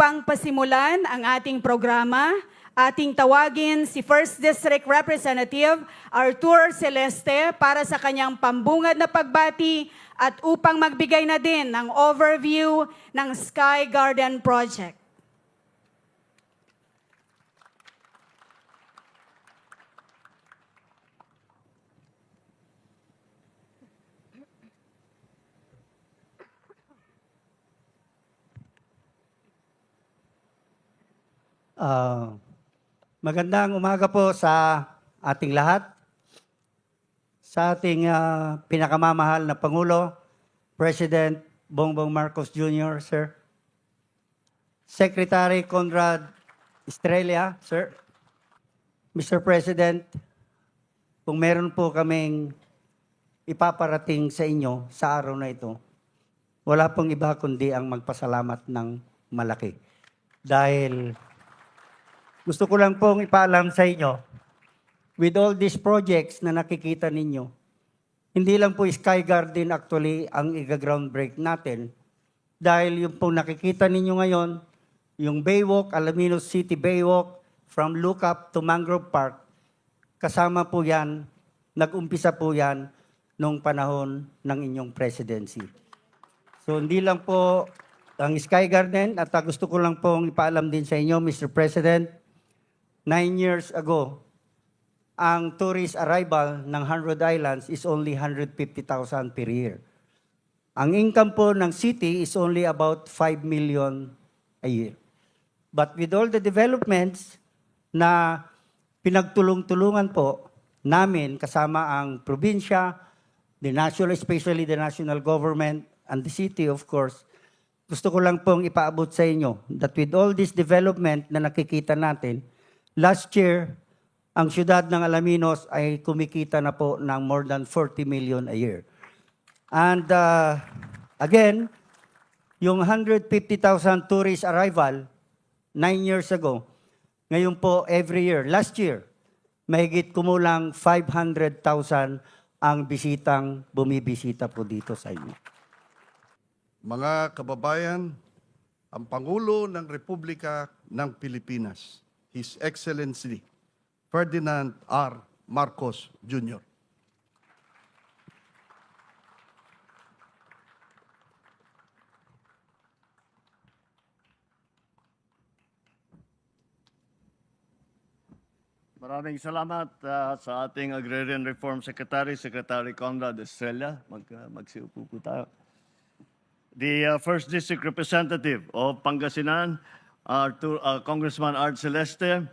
upang pasimulan ang ating programa, ating tawagin si First District Representative Arthur Celeste para sa kanyang pambungad na pagbati at upang magbigay na din ng overview ng Sky Garden Project. Magandang umaga po sa ating lahat. Sa ating pinakamamahal na Pangulo, President Bongbong Marcos Jr., sir. Secretary Conrad Estrella, sir. Mr. President, kung meron po kaming ipaparating sa inyo sa araw na ito, wala pong iba kundi ang magpasalamat ng malaki. Dahil gusto ko lang pong ipaalam sa inyo, with all these projects na nakikita ninyo, hindi lang po Sky Garden actually ang i-ground break natin. Dahil yung pong nakikita ninyo ngayon, yung Baywalk, Alaminos City Baywalk, from Lookup to Mangrove Park, kasama po yan, nag-umpisa po yan nung panahon ng inyong presidency. So hindi lang po ang Sky Garden, at gusto ko lang pong ipaalam din sa inyo, Mr. President, 9 years ago, ang tourist arrival ng 100 Islands is only 150,000 per year. Ang income po ng city is only about 5 million a year. But with all the developments na pinagtulong-tulungan po namin kasama ang probinsya, the national, especially the national government, and the city of course, gusto ko lang pong ipaabot sa inyo that with all this development na nakikita natin, last year, ang siyudad ng Alaminos ay kumikita na po ng more than 40 million a year. And again, yung 150,000 tourist arrival 9 years ago, ngayon po every year, last year, mahigit kumulang 500,000 ang bisitang bumibisita po dito sa inyo. Mga kababayan, ang Pangulo ng Republika ng Pilipinas, His Excellency Ferdinand R. Marcos Jr. Maraming salamat sa ating Agrarian Reform Secretary, Secretary Conrad Estrella. Magsiupo po tayo. The First District Representative of Pangasinan, Congressman Art Celeste,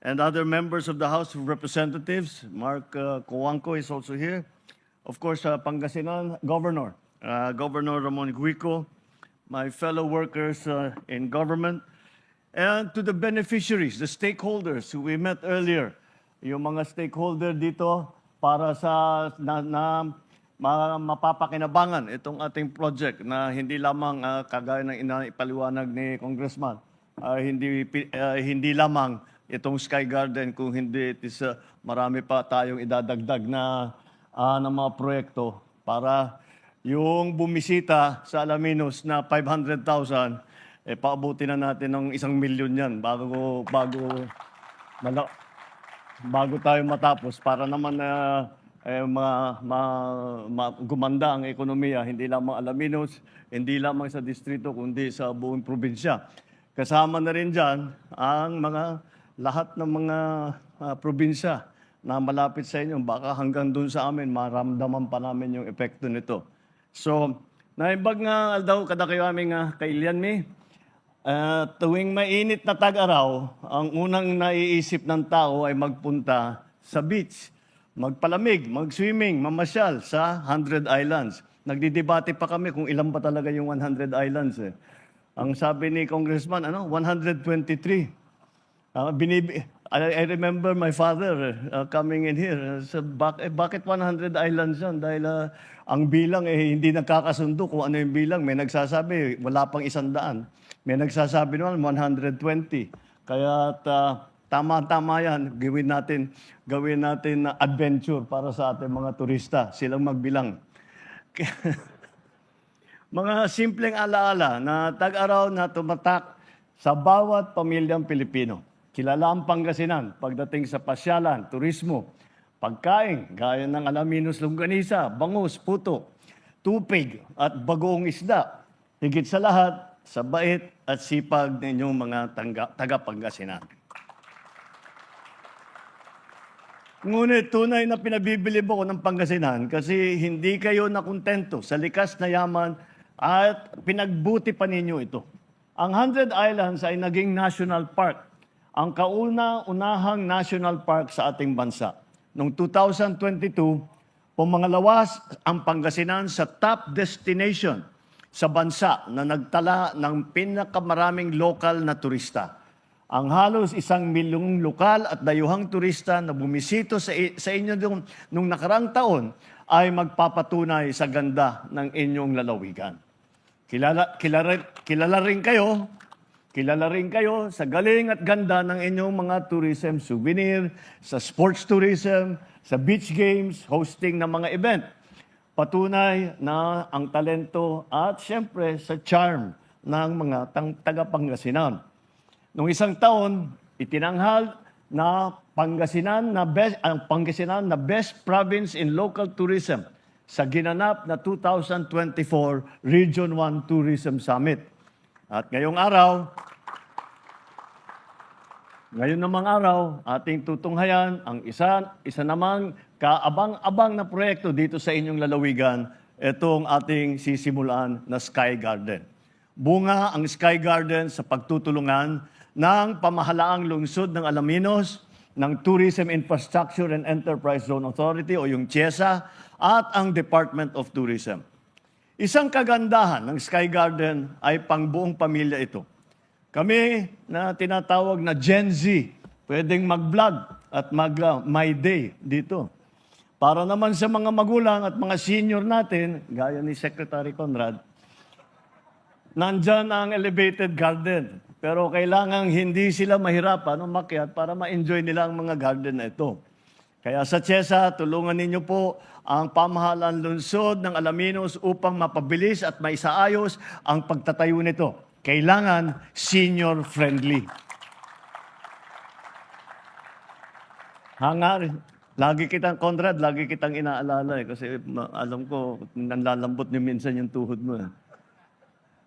and other members of the House of Representatives. Mark Coanco is also here. Of course, Pangasinan Governor, Governor Ramon Guico, my fellow workers in government, and to the beneficiaries, the stakeholders who we met earlier. Yung mga stakeholder dito para sa mapapakinabangan itong ating project na hindi lamang kagaya ng ipaliwanag ni Congressman, hindi lamang itong Sky Garden, kung hindi it is marami pa tayong idadagdag na ng mga proyekto para yung bumisita sa Alaminos na 500,000, paabuti na natin ng 1 milyon yan bago tayo matapos para naman gumanda ang ekonomiya, hindi lamang Alaminos, hindi lamang sa distrito, kundi sa buong probinsya. Kasama na rin dyan ang lahat ng mga probinsya na malapit sa inyo, baka hanggang dun sa amin, maramdaman pa namin yung epekto nito. So, naibag nga daw kada kayo aming kailian mi, tuwing mainit na tag-araw, ang unang naiisip ng tao ay magpunta sa beach, magpalamig, mag-swimming, mamasyal sa 100 Islands. Nagdidebate pa kami kung ilan ba talaga yung 100 Islands. Ang sabi ni Congressman, 123. I remember my father coming in here. Said, bakit 100 islands yan? Dahil ang bilang hindi nagkakasundo kung ano yung bilang. May nagsasabi, wala pang 100. May nagsasabi naman, 120. Kaya tama-tama yan. Gawin natin adventure para sa ating mga turista. Silang magbilang. Mga simpleng alaala na tag-araw na tumatak sa bawat pamilyang Pilipino. Kilala ang Pangasinan pagdating sa pasyalan, turismo, pagkain, gaya ng alaminos longganisa, bangus, puto, tupig at bagoong isda. Higit sa lahat, sa bait at sipag ng inyong mga taga-Pangasinan. Ngunit tunay na pinabibilib ako ng Pangasinan kasi hindi kayo nakontento sa likas na yaman at pinagbuti pa ninyo ito. Ang 100 Islands ay naging national park, ang kauna-unahang national park sa ating bansa. Noong 2022, pumangalawas ang Pangasinan sa top destination sa bansa na nagtala ng pinakamaraming lokal na turista. Ang halos 1 milyong lokal at dayuhang turista na bumisito sa inyo nung nakarang taon ay magpapatunay sa ganda ng inyong lalawigan. Kilala rin kayo sa galing at ganda ng inyong mga tourism souvenir, sa sports tourism, sa beach games, hosting ng mga event. Patunay na ang talento at siyempre sa charm ng mga taga-Pangasinan. Noong isang taon, itinanghal na ang Pangasinan na best province in local tourism sa ginanap na 2024 Region 1 Tourism Summit. At ngayong namang araw, ating tutunghayan ang isa namang kaabang-abang na proyekto dito sa inyong lalawigan, itong ating sisimulan na Sky Garden. Bunga ang Sky Garden sa pagtutulungan ng pamahalaang lungsod ng Alaminos, ng Tourism Infrastructure and Enterprise Zone Authority o yung CHESA at ang Department of Tourism. Isang kagandahan ng Sky Garden ay pangbuong pamilya ito. Kami na tinatawag na Gen Z, pwedeng mag-vlog at mag-My Day dito. Para naman sa mga magulang at mga senior natin, gaya ni Secretary Conrad, nandyan ang elevated garden. Pero kailangan hindi sila mahirapan umakyat para ma-enjoy nila ang mga garden na ito. Kaya sa CHESA, tulungan ninyo po ang pamahalaan lungsod ng Alaminos upang mapabilis at maisaayos ang pagtatayo nito. Kailangan senior-friendly. Conrad, lagi kitang inaalala kasi alam ko, nanlalambot niyo minsan yung tuhod mo.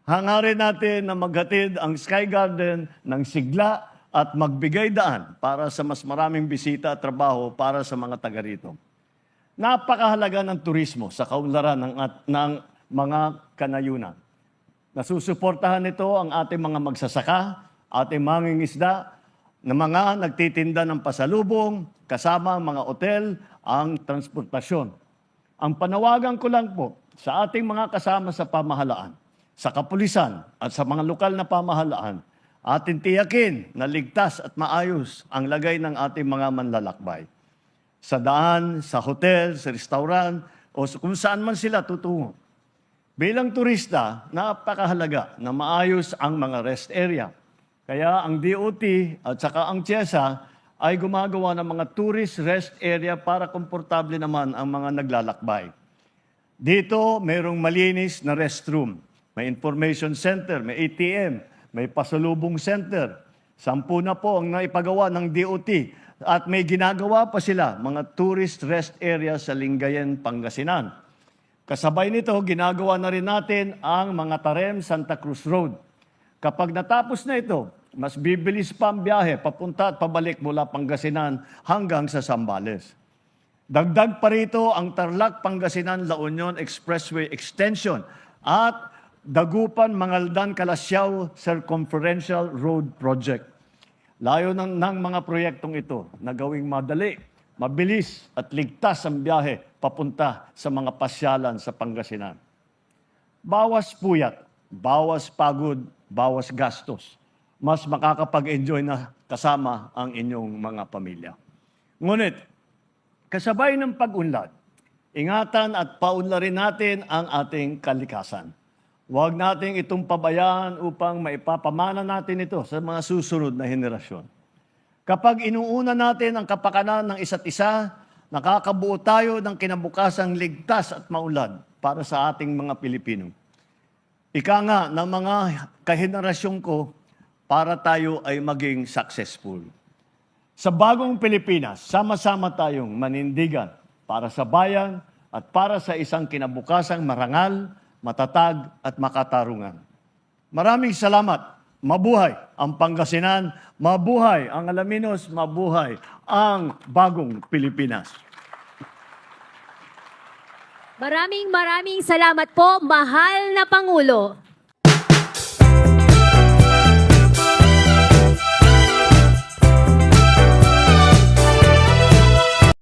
Hangarin natin na maghatid ang Sky Garden ng sigla at magbigay daan para sa mas maraming bisita at trabaho para sa mga taga rito. Napakahalaga ng turismo sa kaunlaran ng mga kanayunan. Nasusuportahan nito ang ating mga magsasaka, ating mangingisda, na mga nagtitinda ng pasalubong, kasama ang mga otel, ang transportasyon. Ang panawagan ko lang po sa ating mga kasama sa pamahalaan, sa kapulisan at sa mga lokal na pamahalaan, atin tiyakin na ligtas at maayos ang lagay ng ating mga manlalakbay. Sa daan, sa hotel, sa restaurant, o kung saan man sila tutungo. Bilang turista, napakahalaga na maayos ang mga rest area. Kaya ang DOT at saka ang CHESA ay gumagawa ng mga tourist rest area para komportable naman ang mga naglalakbay. Dito, mayroong malinis na restroom. May information center, may ATM, may pasalubong center. 10 na po ang naipagawa ng DOT at may ginagawa pa sila, mga tourist rest area sa Lingayen, Pangasinan. Kasabay nito, ginagawa na rin natin ang mga Tarem Santa Cruz Road. Kapag natapos na ito, mas bibilis pa ang biyahe papunta at pabalik mula Pangasinan hanggang sa Zambales. Dagdag pa rito ang Tarlac Pangasinan-La Union Expressway Extension at Dagupan Mangaldan Kalasyaw Circumferential Road Project. Layo ng mga proyektong ito na gawing madali, mabilis at ligtas ang biyahe papunta sa mga pasyalan sa Pangasinan. Bawas puyat, bawas pagod, bawas gastos. Mas makakapag-enjoy na kasama ang inyong mga pamilya. Ngunit, kasabay ng pag-unlad, ingatan at paunlarin natin ang ating kalikasan. Huwag nating itong pabayaan upang maipapamana natin ito sa mga susunod na henerasyon. Kapag inuuna natin ang kapakanan ng isa't isa, nakakabuo tayo ng kinabukasang ligtas at maulad para sa ating mga Pilipino. Ika nga ng mga kahenerasyon ko, para tayo ay maging successful. Sa bagong Pilipinas, sama-sama tayong manindigan para sa bayan at para sa isang kinabukasang marangal, matatag at makatarungan. Maraming salamat. Mabuhay ang Pangasinan, mabuhay ang Alaminos, mabuhay ang bagong Pilipinas. Maraming salamat po, mahal na Pangulo.